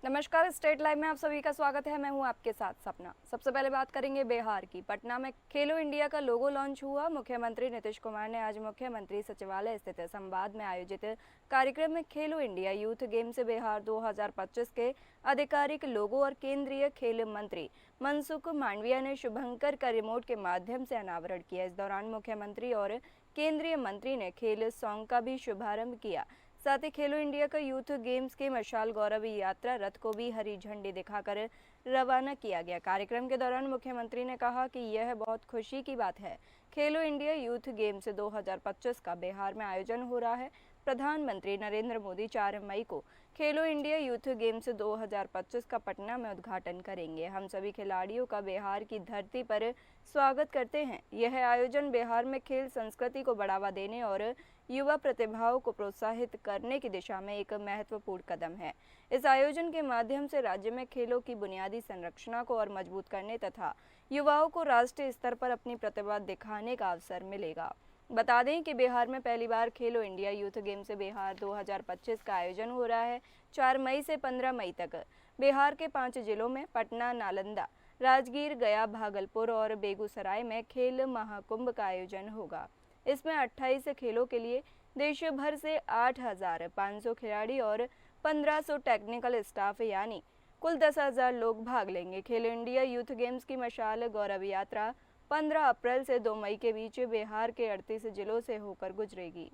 नमस्कार, state live में आप सभी का स्वागत है। मैं हूं आपके साथ सपना। सबसे पहले बात करेंगे बिहार की। पटना में खेलो इंडिया का लोगो लॉन्च हुआ। मुख्यमंत्री नीतीश कुमार ने आज मुख्यमंत्री सचिवालय स्थित संवाद में आयोजित कार्यक्रम में खेलो इंडिया यूथ गेम्स बिहार 2025 के आधिकारिक लोगो और केंद्रीय खेल मंत्री मनसुख मांडविया ने शुभंकर का रिमोट के माध्यम से अनावरण किया। इस दौरान मुख्यमंत्री और केंद्रीय मंत्री ने खेल सॉन्ग का भी शुभारंभ किया। साथ ही खेलो इंडिया का यूथ गेम्स के मशाल गौरव यात्रा रथ को भी हरी झंडी दिखाकर रवाना किया गया। कार्यक्रम के दौरान मुख्यमंत्री ने कहा कि यह बहुत खुशी की बात है, खेलो इंडिया यूथ गेम्स 2025 का बिहार में आयोजन हो रहा है। प्रधानमंत्री नरेंद्र मोदी 4 मई को खेलो इंडिया यूथ गेम्स 2025 का पटना में उद्घाटन करेंगे। हम सभी खिलाड़ियों का बिहार की धरती पर स्वागत करते हैं। यह आयोजन बिहार में खेल संस्कृति को बढ़ावा देने और युवा प्रतिभाओं को प्रोत्साहित करने की दिशा में एक महत्वपूर्ण कदम है। इस आयोजन के माध्यम से राज्य में खेलों की बुनियादी संरचना को और मजबूत करने तथा युवाओं को राष्ट्रीय स्तर पर अपनी प्रतिभा दिखाने का अवसर मिलेगा। बता दें कि बिहार में पहली बार खेलो इंडिया यूथ गेम्स बिहार 2025 का आयोजन हो रहा है। 4 मई से 15 मई तक बिहार के 5 जिलों में पटना, नालंदा, राजगीर, गया, भागलपुर और बेगूसराय में खेल महाकुंभ का आयोजन होगा। इसमें 28 खेलों के लिए देश भर से 8,500 खिलाड़ी और 1,500 टेक्निकल स्टाफ यानी कुल 10,000 लोग भाग लेंगे। खेलो इंडिया यूथ गेम्स की मशाल गौरव यात्रा 15 अप्रैल से 2 मई के बीच बिहार के 38 जिलों से होकर गुजरेगी।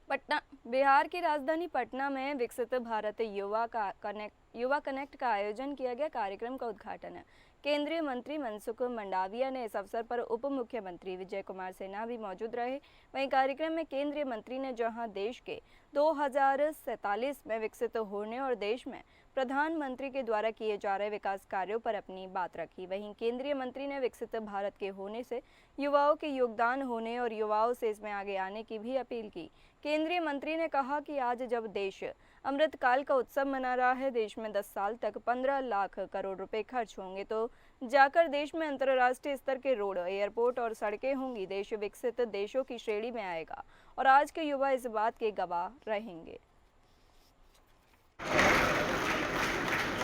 पटना बिहार की राजधानी पटना में विकसित भारत युवा कनेक्ट का आयोजन किया गया। कार्यक्रम का उद्घाटन केंद्रीय मंत्री मनसुख मंडाविया ने। इस अवसर पर उप मुख्यमंत्री विजय कुमार सिन्हा भी मौजूद रहे। वहीं कार्यक्रम में केंद्रीय मंत्री ने जहां देश के 2047 में विकसित होने और देश में प्रधानमंत्री के द्वारा किए जा रहे विकास कार्यों पर अपनी बात रखी, वहीं केंद्रीय मंत्री ने विकसित भारत के होने से युवाओं के योगदान होने और युवाओं से इसमें आगे आने की भी अपील की। केंद्रीय मंत्री ने कहा कि आज जब देश अमृतकाल का उत्सव मना रहा है, देश में 10 साल तक 15 लाख करोड़ रुपए खर्च होंगे तो जाकर देश में अंतर्राष्ट्रीय स्तर के रोड, एयरपोर्ट और सड़कें होंगी। देश विकसित देशों की श्रेणी में आएगा और आज के युवा इस बात के गवाह रहेंगे।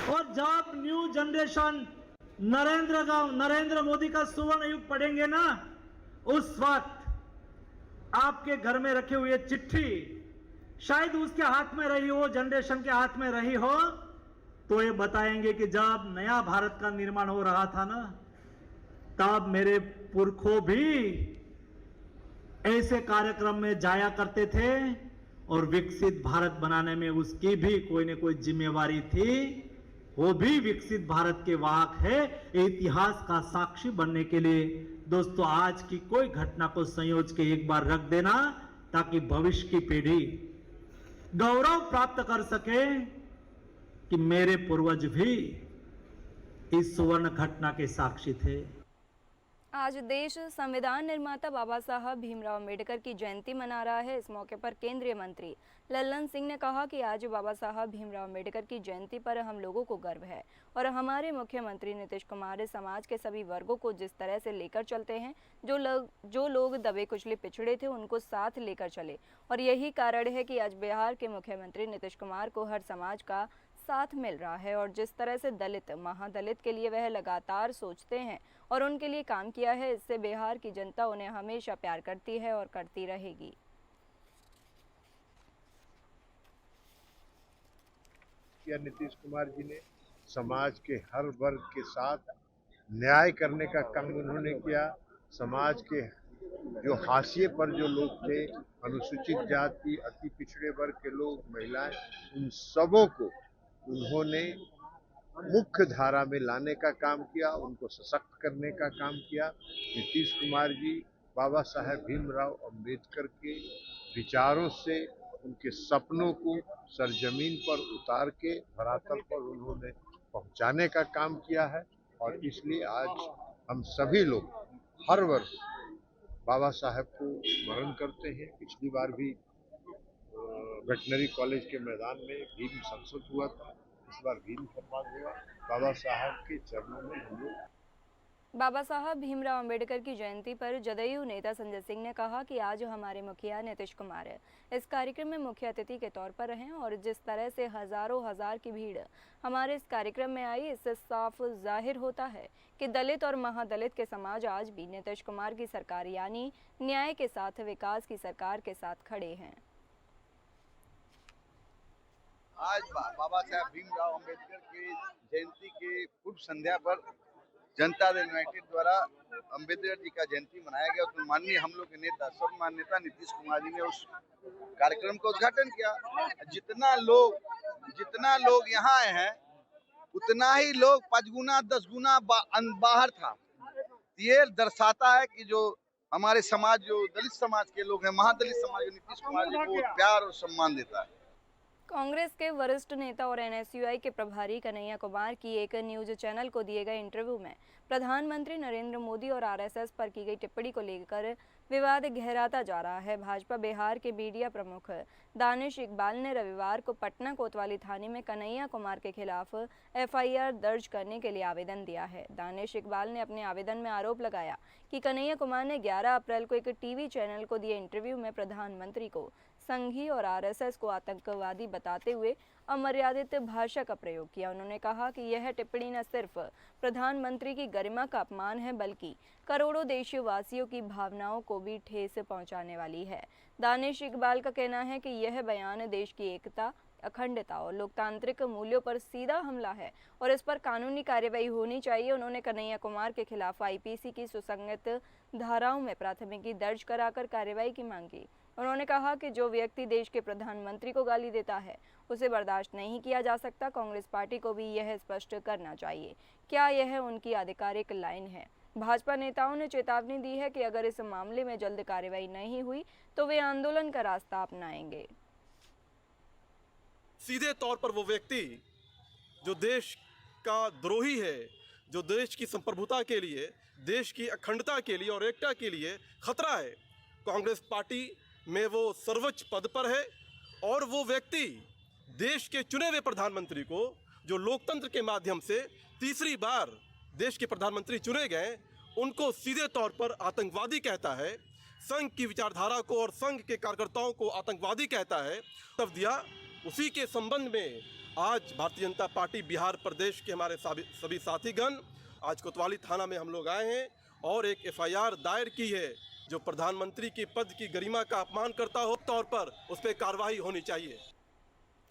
और जब न्यू जनरेशन नरेंद्र मोदी का सुवर्ण युग पढ़ेंगे ना, उस वक्त आपके घर में रखे हुए चिट्ठी शायद उसके हाथ में रही हो, जनरेशन के हाथ में रही हो, तो ये बताएंगे कि जब नया भारत का निर्माण हो रहा था ना, तब मेरे पुरखों भी ऐसे कार्यक्रम में जाया करते थे और विकसित भारत बनाने में उसकी भी कोई न कोई जिम्मेवारी थी। वो भी विकसित भारत के वाहक है। इतिहास का साक्षी बनने के लिए दोस्तों आज की कोई घटना को संयोज के एक बार रख देना, ताकि भविष्य की पीढ़ी गौरव प्राप्त कर सके कि मेरे पूर्वज भी इस सुवर्ण घटना के साक्षी थे। आज देश संविधान निर्माता बाबा साहब भीमराव अम्बेडकर की जयंती मना रहा है। इस मौके पर केंद्रीय मंत्री लल्लन सिंह ने कहा कि आज बाबा साहब भीमराव अम्बेडकर की जयंती पर हम लोगों को गर्व है और हमारे मुख्यमंत्री नीतीश कुमार समाज के सभी वर्गों को जिस तरह से लेकर चलते हैं, जो लोग दबे कुचले पिछड़े थे उनको साथ लेकर चले, और यही कारण है कि आज बिहार के मुख्यमंत्री नीतीश कुमार को हर समाज का साथ मिल रहा है और जिस तरह से दलित, महादलित के लिए वह लगातार सोचते हैं और उनके लिए काम किया है, इससे बिहार की जनता उन्हें हमेशा प्यार करती है और करती रहेगी। नीतीश कुमार जी ने समाज के हर वर्ग के साथ न्याय करने का काम उन्होंने किया। समाज के जो हाशिए पर जो लोग थे, अनुसूचित जाति, अति पिछड़े वर्ग के लोग, महिलाएं, उन सबों को उन्होंने मुख्य धारा में लाने का काम किया, उनको सशक्त करने का काम किया। नीतीश कुमार जी बाबा साहेब भीमराव अंबेडकर के विचारों से, उनके सपनों को सरजमीन पर उतार के धरातल पर उन्होंने पहुंचाने का काम किया है। और इसलिए आज हम सभी लोग हर वर्ष बाबा साहेब को स्मरण करते हैं। पिछली बार भी वेटनरी कॉलेज के मैदान में भीम संसद हुआ था, इस बार भी मुसलमान हुआ। बाबा साहब के चरणों में हम लोग। बाबा साहब भीमराव अंबेडकर की जयंती पर जदयू नेता संजय सिंह ने कहा कि आज हमारे मुखिया नीतीश कुमार इस कार्यक्रम में मुख्य अतिथि के तौर पर रहे और जिस तरह से हजारों हजार की भीड़ हमारे इस कार्यक्रम में आई, इससे साफ जाहिर होता है कि दलित और महादलित के समाज आज भी नीतीश कुमार की सरकार यानी न्याय के साथ विकास की सरकार के साथ खड़े हैं। आज बाबा साहब भीमराव अंबेडकर की जयंती के पूर्व संध्या पर जनता दल यूनाइटेड द्वारा अंबेडकर जी का जयंती मनाया गया। तो माननीय हम लोग के नेता सर्वमान्य नेता नीतीश कुमार जी ने उस कार्यक्रम का उद्घाटन किया। जितना लोग यहाँ आए हैं उतना ही लोग 5 गुना 10 गुना बाहर था। ये दर्शाता है कि जो हमारे समाज, जो दलित समाज के लोग हैं, महादलित समाज, नीतीश कुमार जी को प्यार और सम्मान देता है। कांग्रेस के वरिष्ठ नेता और एनएसयूआई के प्रभारी कन्हैया कुमार की एक न्यूज चैनल को दिए गए इंटरव्यू में प्रधानमंत्री नरेंद्र मोदी और आरएसएस पर की गई टिप्पणी को लेकर विवाद गहराता जा रहा है। भाजपा बिहार के मीडिया प्रमुख दानिश इकबाल ने रविवार को पटना कोतवाली थाने में कन्हैया कुमार के खिलाफ एफआईआर दर्ज करने के लिए आवेदन दिया है। दानिश इकबाल ने अपने आवेदन में आरोप लगाया कि कन्हैया कुमार ने 11 अप्रैल को एक टीवी चैनल को दिए इंटरव्यू में प्रधानमंत्री को संघी और आरएसएस को आतंकवादी बताते हुए अमर्यादित भाषा का प्रयोग किया। उन्होंने कहा कि यह टिप्पणी न सिर्फ प्रधानमंत्री की गरिमा का अपमान है बल्कि करोड़ों देशवासियों की भावनाओं को भी ठेस पहुंचाने वाली है। दानिश इकबाल का कहना है कि यह बयान देश की एकता, अखंडता और लोकतांत्रिक मूल्यों पर सीधा हमला है और इस पर कानूनी कार्रवाई होनी चाहिए। उन्होंने कन्हैया कुमार के खिलाफ आईपीसी की सुसंगत धाराओं में प्राथमिकी दर्ज कराकर कार्रवाई की मांग की। उन्होंने कहा कि जो व्यक्ति देश के प्रधानमंत्री को गाली देता है उसे बर्दाश्त नहीं किया जा सकता। कांग्रेस पार्टी को भी यह स्पष्ट करना चाहिए क्या यह उनकी आधिकारिक लाइन है। भाजपा नेताओं ने चेतावनी दी है कि अगर इस मामले में जल्द कार्रवाई नहीं हुई तो वे आंदोलन का रास्ता अपनाएंगे। सीधे तौर पर वो व्यक्ति जो देश का द्रोही है, जो देश की संप्रभुता के लिए, देश की अखंडता के लिए और एकता के लिए खतरा है, कांग्रेस पार्टी में वो सर्वोच्च पद पर है और वो व्यक्ति देश के चुने हुए प्रधानमंत्री को, जो लोकतंत्र के माध्यम से तीसरी बार देश के प्रधानमंत्री चुने गए, उनको सीधे तौर पर आतंकवादी कहता है, संघ की विचारधारा को और संघ के कार्यकर्ताओं को आतंकवादी कहता है, तब दिया। उसी के संबंध में आज भारतीय जनता पार्टी बिहार प्रदेश के हमारे सभी साथीगण आज कोतवाली थाना में हम लोग आए हैं और एक एफआईआर दायर की है जो प्रधानमंत्री के पद की गरिमा का अपमान करता हो, तौर पर उस पर कार्रवाई होनी चाहिए।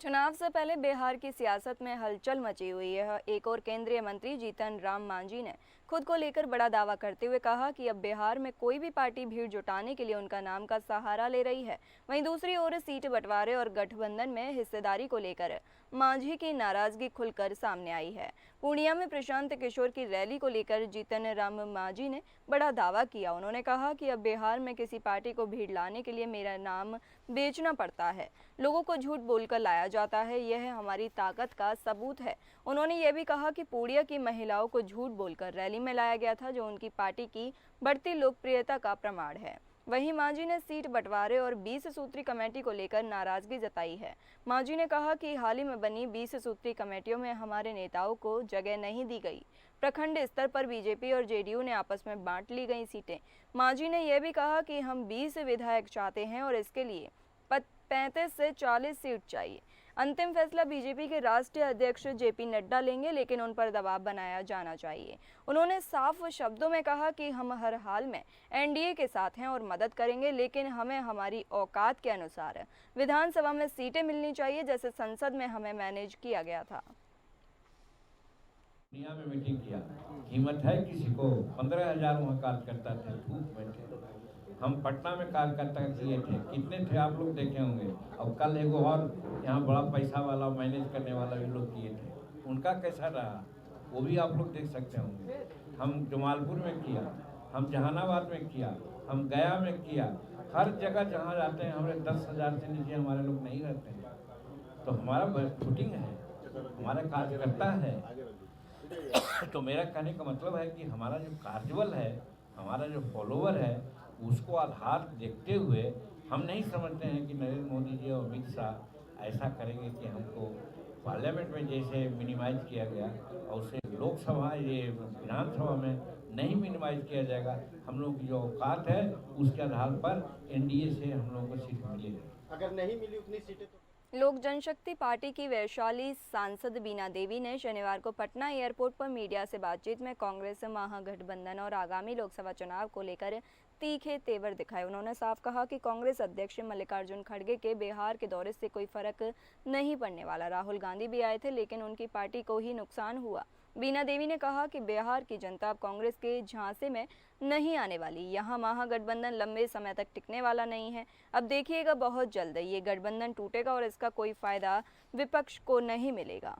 चुनाव से पहले बिहार की सियासत में हलचल मची हुई है। एक और केंद्रीय मंत्री जीतन राम मांझी ने खुद को लेकर बड़ा दावा करते हुए कहा कि अब बिहार में कोई भी पार्टी भीड़ जुटाने के लिए उनका नाम का सहारा ले रही है। वहीं दूसरी ओर सीट बंटवारे और गठबंधन में हिस्सेदारी को लेकर मांझी की नाराजगी खुलकर सामने आई है। पूर्णिया में प्रशांत किशोर की रैली को लेकर जीतन राम मांझी ने बड़ा दावा किया। उन्होंने कहा कि अब बिहार में किसी पार्टी को भीड़ लाने के लिए मेरा नाम बेचना पड़ता है, लोगों को झूठ बोलकर लाया जाता है, यह हमारी ताकत का सबूत है। उन्होंने ये भी कहा कि पूर्णिया की महिलाओं को झूठ बोलकर रैली में लाया गया था, जो उनकी पार्टी की बढ़ती लोकप्रियता का प्रमाण है। वहीं मांझी ने सीट बंटवारे और 20 सूत्री कमेटी को लेकर नाराजगी जताई है। मांझी ने कहा कि हाल ही में बनी 20 सूत्री कमेटियों में हमारे नेताओं को जगह नहीं दी गई। प्रखंड स्तर पर बीजेपी और जेडीयू ने आपस में बांट ली गई सीटें। मांझी ने यह भी कहा कि हम 20 विधायक चाहते हैं और इसके लिए 35 से 40 सीट चाहिए। अंतिम फैसला बीजेपी के राष्ट्रीय अध्यक्ष जेपी नड्डा लेंगे, लेकिन उन पर दबाव बनाया जाना चाहिए। उन्होंने साफ शब्दों में कहा कि हम हर हाल में एनडीए के साथ हैं और मदद करेंगे, लेकिन हमें हमारी औकात के अनुसार विधानसभा में सीटें मिलनी चाहिए, जैसे संसद में हमें मैनेज किया गया था। दुनिया में मीटिंग किया, हिम्मत है किसी को? 15,000 वहाँ कार्यकर्ता थे, धूप बैठे। हम पटना में कार्यकर्ता किए थे, कितने थे आप लोग देखे होंगे। अब कल एगो और यहाँ बड़ा पैसा वाला मैनेज करने वाला भी लोग किए थे, उनका कैसा रहा वो भी आप लोग देख सकते होंगे। हम जमालपुर में किया, हम जहानाबाद में किया, हम गया में किया, हर जगह जहाँ जाते हैं हमारे 10,000 से नीचे हमारे लोग नहीं रहते हैं। तो हमारा फुटिंग है, हमारा कार्यकर्ता है। तो मेरा कहने का मतलब है कि हमारा जो कार्यबल है, हमारा जो फॉलोवर है, उसको आधार देखते हुए हम नहीं समझते हैं कि नरेंद्र मोदी जी और अमित शाह ऐसा करेंगे कि हमको पार्लियामेंट में जैसे मिनिमाइज किया गया और उसे लोकसभा ये विधानसभा में नहीं मिनिमाइज किया जाएगा। हम लोग की जो औकात है उसके आधार पर एनडीए से हम लोगों को सीट मिलेगी। अगर नहीं मिली उतनी सीटें तो लोक जनशक्ति पार्टी की वैशाली सांसद बीना देवी ने शनिवार को पटना एयरपोर्ट पर मीडिया से बातचीत में कांग्रेस महागठबंधन और आगामी लोकसभा चुनाव को लेकर तीखे तेवर दिखाए। उन्होंने साफ कहा कि कांग्रेस अध्यक्ष मल्लिकार्जुन खड़गे के बिहार के दौरे से कोई फर्क नहीं पड़ने वाला। राहुल गांधी भी आए थे लेकिन उनकी पार्टी को ही नुकसान हुआ। बीना देवी ने कहा कि बिहार की जनता अब कांग्रेस के झांसे में नहीं आने वाली। यहाँ महागठबंधन लंबे समय तक टिकने वाला नहीं है। अब देखिएगा बहुत जल्द ये गठबंधन टूटेगा और इसका कोई फायदा विपक्ष को नहीं मिलेगा।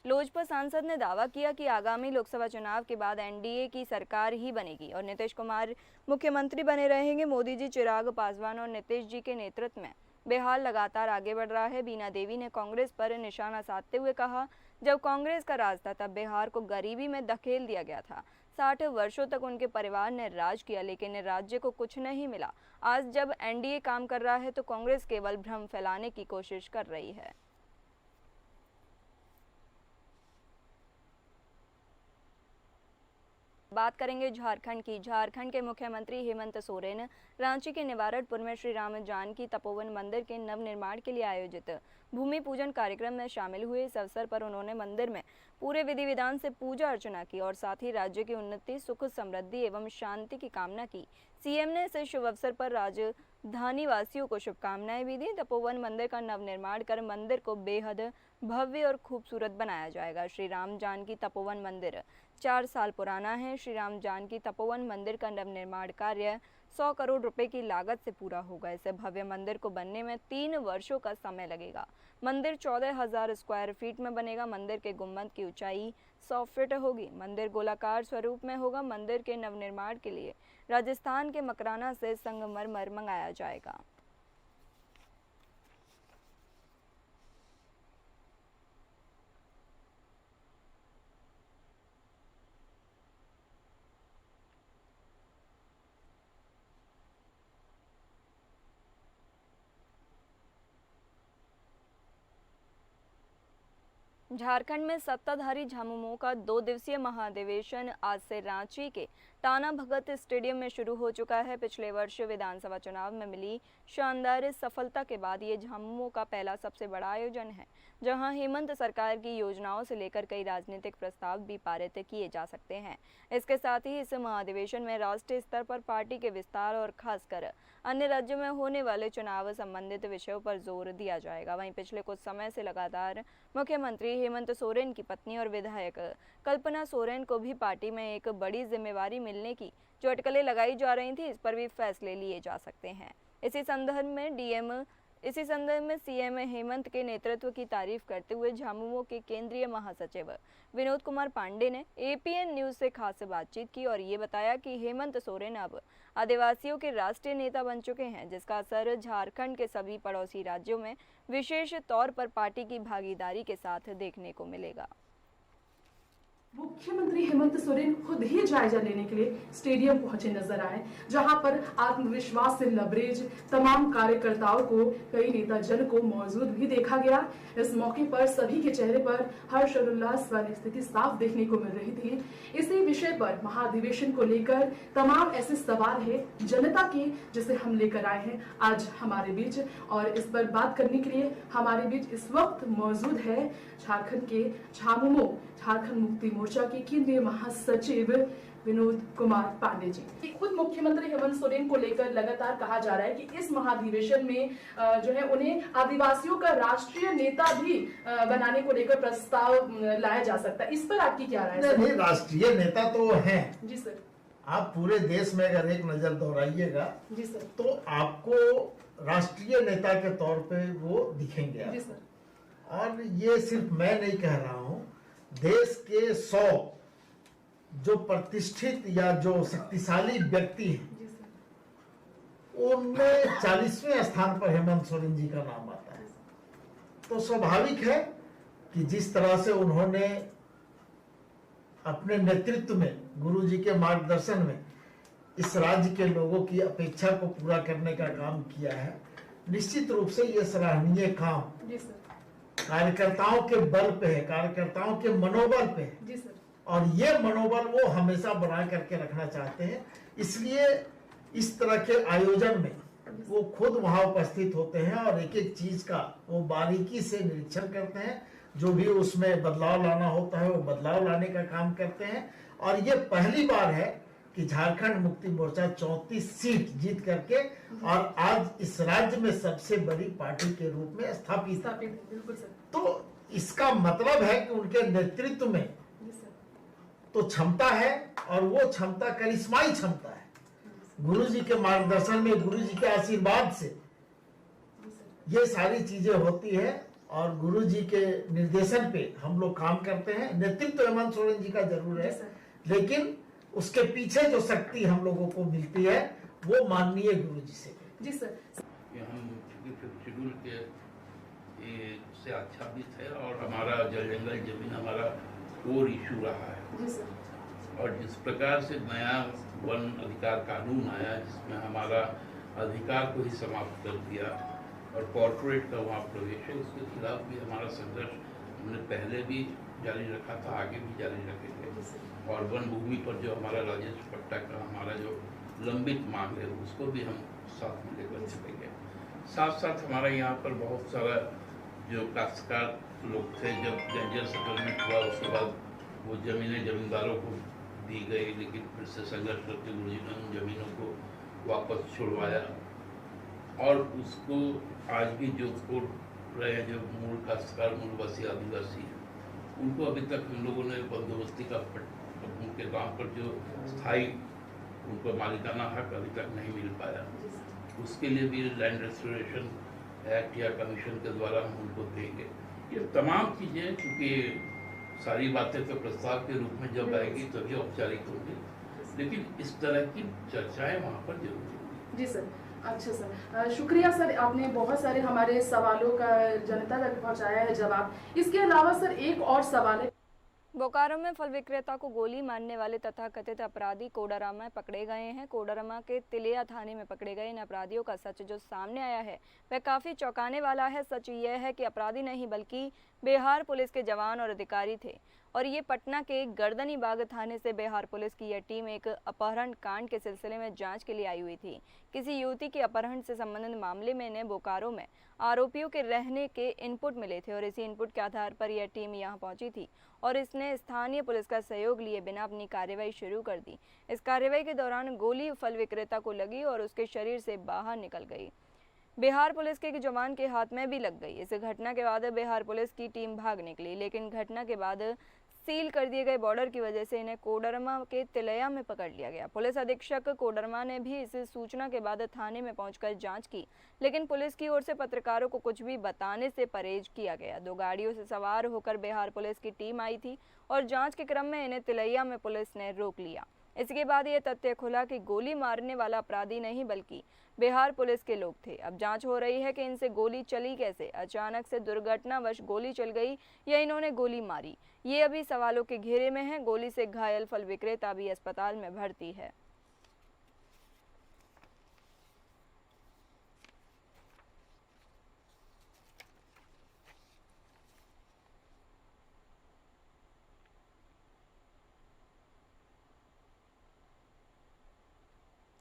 लोजपा सांसद ने दावा किया कि आगामी लोकसभा चुनाव के बाद एनडीए की सरकार ही बनेगी और नीतीश कुमार मुख्यमंत्री बने रहेंगे। मोदी जी, चिराग पासवान और नीतीश जी के नेतृत्व में बिहार लगातार आगे बढ़ रहा है। बीना देवी ने कांग्रेस पर निशाना साधते हुए कहा, जब कांग्रेस का राज था तब बिहार को गरीबी में धकेल दिया गया था। 60 वर्षों तक उनके परिवार ने राज किया लेकिन राज्य को कुछ नहीं मिला। आज जब एनडीए काम कर रहा है तो कांग्रेस केवल भ्रम फैलाने की कोशिश कर रही है। बात करेंगे झारखंड की। झारखंड के मुख्यमंत्री हेमंत सोरेन रांची के निवारटपुर में श्री राम जानकी तपोवन मंदिर के नवनिर्माण के लिए आयोजित भूमि पूजन कार्यक्रम में शामिल हुए। इस अवसर पर उन्होंने मंदिर में पूरे विधि विधान से पूजा अर्चना की और साथ ही राज्य की उन्नति, सुख, समृद्धि एवं शांति की कामना की। सीएम ने इस शुभ अवसर पर राजधानी वासियों को शुभकामनाएं भी दी। तपोवन मंदिर का नवनिर्माण कर मंदिर को बेहद भव्य और खूबसूरत बनाया जाएगा। श्री राम जानकी तपोवन मंदिर 4 साल पुराना है। श्री राम जानकी तपोवन मंदिर का नवनिर्माण कार्य 100 करोड़ रुपए की लागत से पूरा होगा। इसे भव्य मंदिर को बनने में 3 वर्षों का समय लगेगा। मंदिर 14,000 स्क्वायर फीट में बनेगा। मंदिर के गुंबद की ऊंचाई 100 फीट होगी। मंदिर गोलाकार स्वरूप में होगा। मंदिर के नवनिर्माण के लिए राजस्थान के मकराना से संगमरमर मंगाया जाएगा। झारखंड में सत्ताधारी झामुमो का 2 दिवसीय महाधिवेशन आज से रांची के टाना भगत स्टेडियम में शुरू हो चुका है। पिछले वर्ष विधानसभा चुनाव में मिली शानदार सफलता के बाद ये झामुमो का पहला सबसे बड़ा आयोजन है, जहां हेमंत सरकार की योजनाओं से लेकर कई राजनीतिक प्रस्ताव भी पारित किए जा सकते हैं। इसके साथ ही इस महाधिवेशन में राष्ट्रीय स्तर पर पार्टी के विस्तार और खासकर अन्य राज्यों में होने वाले चुनाव संबंधित विषयों पर जोर दिया जाएगा। वहीं पिछले कुछ समय से लगातार मुख्यमंत्री हेमंत सोरेन की पत्नी और विधायक कल्पना सोरेन को भी पार्टी में एक बड़ी जिम्मेवारी मिलने की जो अटकलें लगाई जा रही थी, इस पर भी फैसले लिए जा सकते हैं। इसी संदर्भ में सीएम हेमंत के नेतृत्व की तारीफ करते हुए झामुमो के केंद्रीय महासचिव विनोद कुमार पांडे ने एपीएन न्यूज से खास बातचीत की और ये बताया कि हेमंत सोरेन अब आदिवासियों के राष्ट्रीय नेता बन चुके हैं, जिसका असर झारखंड के सभी पड़ोसी राज्यों में विशेष तौर पर पार्टी की भागीदारी के साथ देखने को मिलेगा। मुख्यमंत्री हेमंत सोरेन खुद ही जायजा लेने के लिए स्टेडियम पहुंचे नजर आए, जहां पर आत्मविश्वास से लबरेज तमाम कार्यकर्ताओं को, कई नेता जन को मौजूद भी देखा गया। इस मौके पर सभी के चेहरे पर हर्ष और उल्लास वाली स्थिति साफ देखने को मिल रही थी। इसी विषय पर महाधिवेशन को लेकर तमाम ऐसे सवाल है जनता के, जिसे हम लेकर आए हैं आज हमारे बीच, और इस पर बात करने के लिए हमारे बीच इस वक्त मौजूद है झारखंड के झामुमो झारखंड मुक्ति मोर्चा के केंद्रीय महासचिव विनोद कुमार पांडे जी। खुद मुख्यमंत्री हेमंत सोरेन को लेकर लगातार कहा जा रहा है कि इस महाधिवेशन में जो है उन्हें आदिवासियों का राष्ट्रीय नेता भी बनाने को लेकर प्रस्ताव लाया जा सकता है। इस पर आपकी क्या राय है? नहीं, राष्ट्रीय नेता तो हैं जी सर। आप पूरे देश में अगर एक नजर दोहराइएगा जी सर, तो आपको राष्ट्रीय नेता के तौर पे वो दिखेंगे जी सर। और ये सिर्फ मैं नहीं कह रहा हूँ, देश के 100 जो प्रतिष्ठित या जो शक्तिशाली व्यक्ति हैं उनमें 40वें स्थान पर हेमंत सोरेन जी का नाम आता है। तो स्वाभाविक है कि जिस तरह से उन्होंने अपने नेतृत्व में, गुरु जी के मार्गदर्शन में इस राज्य के लोगों की अपेक्षा को पूरा करने का काम किया है, निश्चित रूप से ये सराहनीय काम जी सर। कार्यकर्ताओं के बल पे है, कार्यकर्ताओं के मनोबल पे है। जी सर। और ये मनोबल वो हमेशा बना करके रखना चाहते हैं, इसलिए इस तरह के आयोजन में वो खुद वहां उपस्थित होते हैं और एक एक चीज का वो बारीकी से निरीक्षण करते हैं। जो भी उसमें बदलाव लाना होता है वो बदलाव लाने का काम करते हैं। और ये पहली बार है कि झारखंड मुक्ति मोर्चा 34 सीट जीत करके और आज इस राज्य में सबसे बड़ी पार्टी के रूप में स्थापित है। बिल्कुल सर। तो इसका मतलब है कि उनके नेतृत्व में तो क्षमता है, और वो क्षमता करिश्माई क्षमता है। गुरु जी के मार्गदर्शन में, गुरु जी के आशीर्वाद से ये सारी चीजें होती है और गुरु जी के निर्देशन पे हम लोग काम करते हैं। नेतृत्व हेमंत सोरेन जी का जरूर है, लेकिन उसके पीछे जो शक्ति हम लोगों को मिलती है वो माननीय गुरु जी से। जी सर। हम शेड्यूल के से आच्छादित है और हमारा जल जंगल जमीन हमारा कोर इशू रहा है। जी सर। और जिस प्रकार से नया वन अधिकार कानून आया जिसमें हमारा अधिकार को ही समाप्त कर दिया और कॉर्पोरेट का वहाँ प्रवेश है, उसके खिलाफ भी हमारा संघर्ष हमने पहले भी जारी रखा था, आगे भी जारी रखेंगे। और वन भूमि पर जो हमारा राजस्व पट्टा का हमारा जो लंबित मांग है उसको भी हम साथ में लेकर चलेंगे। साथ साथ हमारा यहाँ पर बहुत सारा जो काश्तकार लोग थे, जब डेंजर सेटलमेंट हुआ उसके बाद वो ज़मीनें जमींदारों को दी गई, लेकिन फिर से संघर्ष करते गुरु जी ने उन ज़मीनों को वापस छुड़वाया और उसको आज भी जो कोर्ट रहे जो मूल काश्तकार मूलवासी आदिवासी हैं उनको अभी तक हम लोगों ने बंदोबस्ती का उनके नाम पर जो स्थायी उनको मालिकाना हक अभी तक नहीं मिल पाया। उसके लिए भी लैंड रेस्टोरेशन एक्ट या कमीशन के द्वारा हम उनको देंगे। ये तमाम चीज़ें क्योंकि सारी बातें तो प्रस्ताव के रूप में जब आएगी तभी औपचारिक होंगी, लेकिन इस तरह की चर्चाएं वहाँ पर जरूरी होंगी। जी सर। अच्छा सर, शुक्रिया सर, आपने बहुत सारे हमारे सवालों का जनता तक पहुंचाया है जवाब। इसके अलावा सर एक और सवाल है। बोकारो में फल विक्रेता को गोली मारने वाले तथाकथित अपराधी कोडरमा में पकड़े गए हैं। कोडरमा के तिलिया थाने में पकड़े गए इन अपराधियों का सच जो सामने आया है वह काफ़ी चौंकाने वाला है। सच यह है कि अपराधी नहीं बल्कि बिहार पुलिस के जवान और अधिकारी थे और ये पटना के गर्दनी बाग थाने से बिहार पुलिस की यह टीम एक अपहरण कांड के सिलसिले में जांच के लिए आई हुई थी। किसी युवती के अपहरण से संबंधित मामले में इन्हें बोकारो में आरोपियों के रहने के इनपुट मिले थे और इसी इनपुट के आधार पर यह टीम यहां पहुंची थी और इसने स्थानीय पुलिस का सहयोग लिए बिना अपनी कार्रवाई शुरू कर दी। इस कार्रवाई के दौरान गोली फल विक्रेता को लगी और उसके शरीर से बाहर निकल गई। बिहार पुलिस के जवान के हाथ में भी लग गई। इस घटना के बाद बिहार पुलिस की टीम भाग निकली, लेकिन घटना के बाद सील कर दिए गए बॉर्डर की वजह से इन्हें कोडरमा के तिलैया में पकड़ लिया गया। पुलिस अधीक्षक कोडरमा ने भी इस सूचना के बाद थाने में पहुंचकर जांच की, लेकिन पुलिस की ओर से पत्रकारों को कुछ भी बताने से परहेज किया गया। 2 गाड़ियों से सवार होकर बिहार पुलिस की टीम आई थी और जांच के क्रम में इन्हें तिलैया में पुलिस ने रोक लिया। इसके बाद ये तथ्य खुला कि गोली मारने वाला अपराधी नहीं बल्कि बिहार पुलिस के लोग थे। अब जांच हो रही है कि इनसे गोली चली कैसे, अचानक से दुर्घटनावश गोली चल गई या इन्होंने गोली मारी, ये अभी सवालों के घेरे में है। गोली से घायल फल विक्रेता भी अस्पताल में भर्ती है।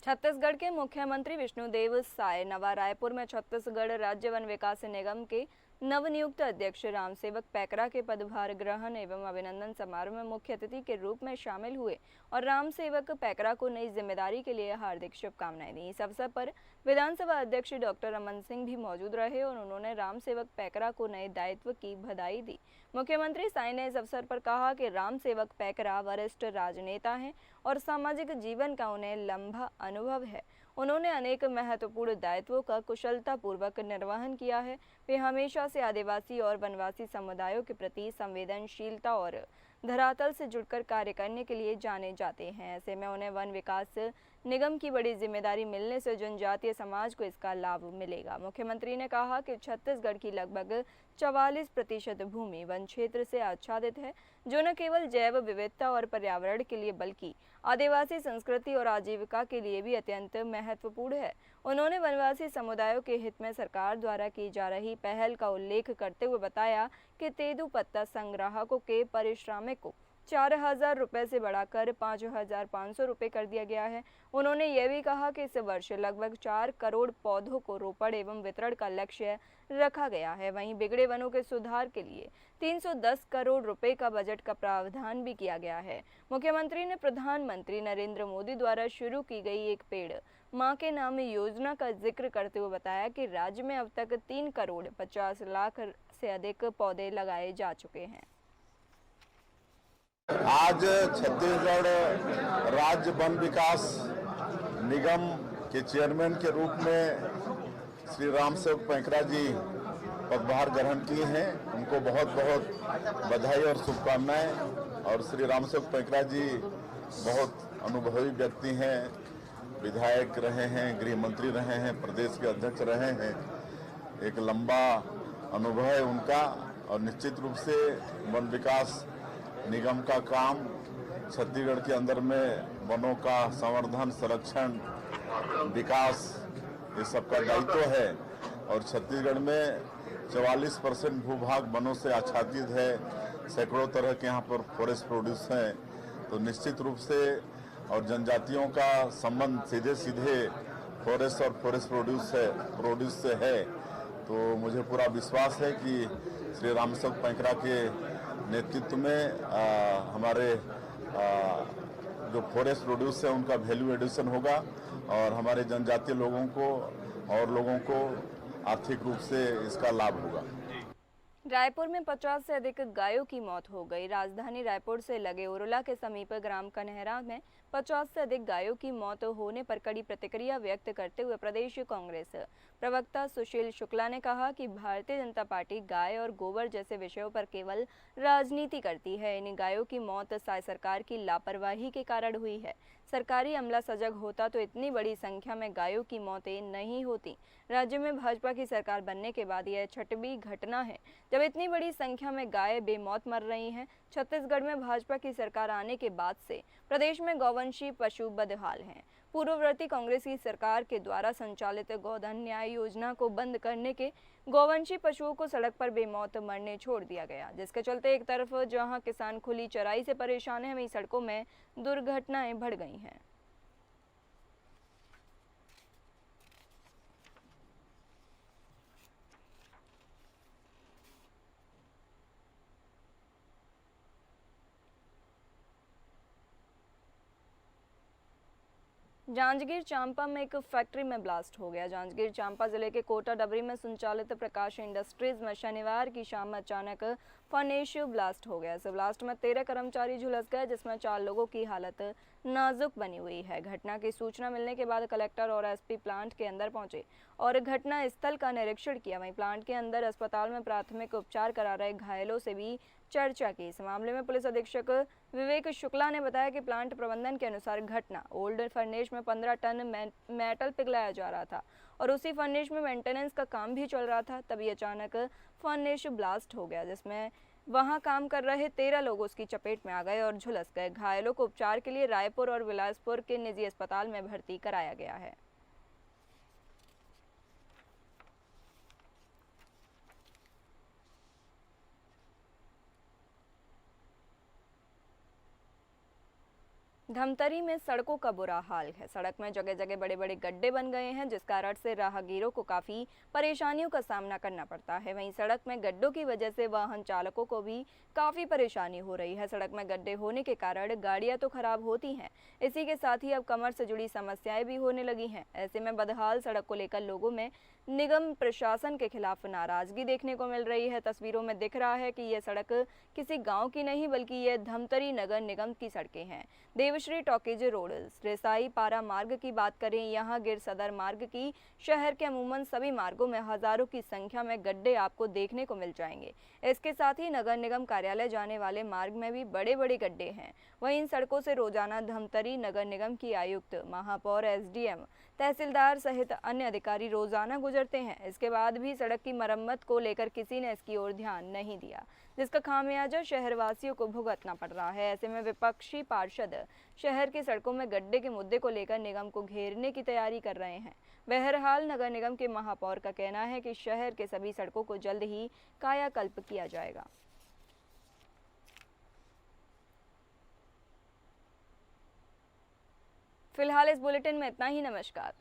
छत्तीसगढ़ के मुख्यमंत्री विष्णुदेव साय नवा रायपुर में छत्तीसगढ़ राज्य वन विकास निगम के नवनियुक्त अध्यक्ष रामसेवक पैकरा के पदभार ग्रहण एवं अभिनंदन समारोह में मुख्य अतिथि के रूप में शामिल हुए और रामसेवक पैकरा को नई जिम्मेदारी के लिए हार्दिक शुभकामनाएं दी। इस अवसर पर विधानसभा अध्यक्ष डॉक्टर रमन सिंह भी मौजूद रहे और उन्होंने रामसेवक पैकरा को नए दायित्व की बधाई दी। मुख्यमंत्री साय ने इस अवसर पर कहा कि रामसेवक पैकरा वरिष्ठ राजनेता हैं और सामाजिक जीवन का उन्हें लंबा अनुभव है। उन्होंने अनेक महत्वपूर्ण दायित्वों का कुशलतापूर्वक निर्वहन किया है। वे हमेशा से आदिवासी और वनवासी समुदायों के प्रति संवेदनशीलता और धरातल से जुड़कर कार्य करने के लिए जाने जाते हैं। ऐसे में उन्हें वन विकास निगम की बड़ी जिम्मेदारी मिलने से जनजातीय समाज को इसका लाभ मिलेगा। मुख्यमंत्री ने कहा कि छत्तीसगढ़ की लगभग 44% भूमि वन क्षेत्र से आच्छादित है, जो न केवल जैव विविधता और पर्यावरण के लिए बल्कि आदिवासी संस्कृति और आजीविका के लिए भी अत्यंत महत्वपूर्ण है। उन्होंने वनवासी समुदायों के हित में सरकार द्वारा की जा रही पहल का उल्लेख करते हुए बताया कि तेंदूपत्ता संग्राहकों के पारिश्रमिक को 4,000 रुपये से बढ़ाकर 5,500 रुपये कर दिया गया है। उन्होंने यह भी कहा कि इस वर्ष लगभग 4 करोड़ पौधों को रोपण एवं वितरण का लक्ष्य रखा गया है। वहीं बिगड़े वनों के सुधार के लिए 310 करोड़ रुपए का बजट का प्रावधान भी किया गया है। मुख्यमंत्री ने प्रधानमंत्री नरेंद्र मोदी द्वारा शुरू की गई एक पेड़ मां के नाम योजना का जिक्र करते हुए बताया कि राज्य में अब तक 3 करोड़ 50 लाख से अधिक पौधे लगाए जा चुके हैं। आज छत्तीसगढ़ राज्य वन विकास निगम के चेयरमैन के रूप में श्री रामसेवक पैंकरा जी पदभार ग्रहण किए हैं। उनको बहुत बहुत बधाई और शुभकामनाएं। और श्री रामसेवक पैंकरा जी बहुत अनुभवी व्यक्ति हैं, विधायक रहे हैं, गृह मंत्री रहे हैं, प्रदेश के अध्यक्ष रहे हैं। एक लंबा अनुभव है उनका और निश्चित रूप से वन विकास निगम का काम छत्तीसगढ़ के अंदर में वनों का संवर्धन, संरक्षण, विकास ये सब का दायित्व है। और छत्तीसगढ़ में 44% भूभाग वनों से आच्छादित है। सैकड़ों तरह के यहाँ पर फॉरेस्ट प्रोड्यूस हैं। तो निश्चित रूप से और जनजातियों का संबंध सीधे सीधे फॉरेस्ट और फॉरेस्ट प्रोड्यूस से है। तो मुझे पूरा विश्वास है कि श्री रामसेवक पैंकरा के नेतृत्व में हमारे जो फॉरेस्ट प्रोड्यूस है उनका वैल्यू एडिशन होगा और हमारे जनजातीय लोगों को और लोगों को आर्थिक रूप से इसका लाभ होगा। रायपुर में 50 से अधिक गायों की मौत हो गई। राजधानी रायपुर से लगे उरुला के समीप ग्राम कन्हैरा में 50 से अधिक गायों की मौत होने पर कड़ी प्रतिक्रिया व्यक्त करते हुए प्रदेश कांग्रेस प्रवक्ता सुशील शुक्ला ने कहा कि भारतीय जनता पार्टी गाय और गोबर जैसे विषयों पर केवल राजनीति करती है। इन गायों की मौत सरकार की लापरवाही के कारण हुई है। सरकारी अमला सजग होता तो इतनी बड़ी संख्या में गायों की मौतें नहीं होती। राज्य में भाजपा की सरकार बनने के बाद यह छठवीं घटना है जब इतनी बड़ी संख्या में गाय बेमौत मर रही हैं। छत्तीसगढ़ में भाजपा की सरकार आने के बाद से प्रदेश में गौवंशी पशु बदहाल हैं। पूर्ववर्ती कांग्रेस की सरकार के द्वारा संचालित गोधन न्याय योजना को बंद करने के गौवंशी पशुओं को सड़क पर बेमौत मरने छोड़ दिया गया, जिसके चलते एक तरफ जहां किसान खुली चराई से परेशान हैं, वहीं सड़कों में दुर्घटनाएं बढ़ गई हैं। जांजगीर चांपा में एक फैक्ट्री में ब्लास्ट हो गया। जांजगीर चांपा जिले के कोटा डबरी में संचालित प्रकाश इंडस्ट्रीज में शनिवार की शाम अचानक फर्नेस ब्लास्ट हो गया। इस ब्लास्ट में 13 कर्मचारी झुलस गए, जिसमें 4 लोगों की हालत नाजुक बनी हुई है। घटना की सूचना मिलने के बाद कलेक्टर और एसपी प्लांट के अंदर पहुंचे और घटना स्थल का निरीक्षण किया। वहीं प्लांट के अंदर अस्पताल में प्राथमिक उपचार करा रहे घायलों से भी चर्चा की। इस मामले में पुलिस अधीक्षक विवेक शुक्ला ने बताया कि प्लांट प्रबंधन के अनुसार घटना ओल्ड फर्नेस में 15 टन मेटल पिघलाया जा रहा था और उसी फर्नेस में मेंटेनेंस का काम भी चल रहा था। तभी अचानक फर्नेस ब्लास्ट हो गया, जिसमें वहां काम कर रहे 13 लोग उसकी चपेट में आ गए और झुलस गए। घायलों को उपचार के लिए रायपुर और बिलासपुर के निजी अस्पताल में भर्ती कराया गया है। धमतरी में सड़कों का बुरा हाल है। सड़क में जगह जगह बड़े बड़े गड्ढे बन गए हैं, जिस कारण से राहगीरों को काफ़ी परेशानियों का सामना करना पड़ता है। वहीं सड़क में गड्ढों की वजह से वाहन चालकों को भी काफ़ी परेशानी हो रही है। सड़क में गड्ढे होने के कारण गाड़ियां तो खराब होती हैं, इसी के साथ ही अब कमर से जुड़ी समस्याएं भी होने लगी हैं। ऐसे में बदहाल सड़क को लेकर लोगों में निगम प्रशासन के खिलाफ नाराजगी देखने को मिल रही है। तस्वीरों में दिख रहा है कि यह सड़क किसी गाँव की नहीं बल्कि यह धमतरी नगर निगम की सड़कें हैं। देवश्री टॉकीज रोड, रेसाई पारा मार्ग की बात करें, यहाँ गिर सदर मार्ग की शहर के अमूमन सभी मार्गों में हजारों की संख्या में गड्ढे आपको देखने को मिल जाएंगे। इसके साथ ही नगर निगम कार्यालय जाने वाले मार्ग में भी बड़े बड़े गड्ढे हैं। वहीं इन सड़कों से रोजाना धमतरी नगर निगम की आयुक्त, महापौर, एसडीएम, तहसीलदार सहित अन्य अधिकारी रोजाना गुजरते हैं। इसके बाद भी सड़क की मरम्मत को लेकर किसी ने इसकी ओर ध्यान नहीं दिया, जिसका खामियाजा शहरवासियों को भुगतना पड़ रहा है। ऐसे में विपक्षी पार्षद शहर की सड़कों में गड्ढे के मुद्दे को लेकर निगम को घेरने की तैयारी कर रहे हैं। बहरहाल नगर निगम के महापौर का कहना है कि शहर के सभी सड़कों को जल्द ही कायाकल्प किया जाएगा। फिलहाल इस बुलेटिन में इतना ही। नमस्कार।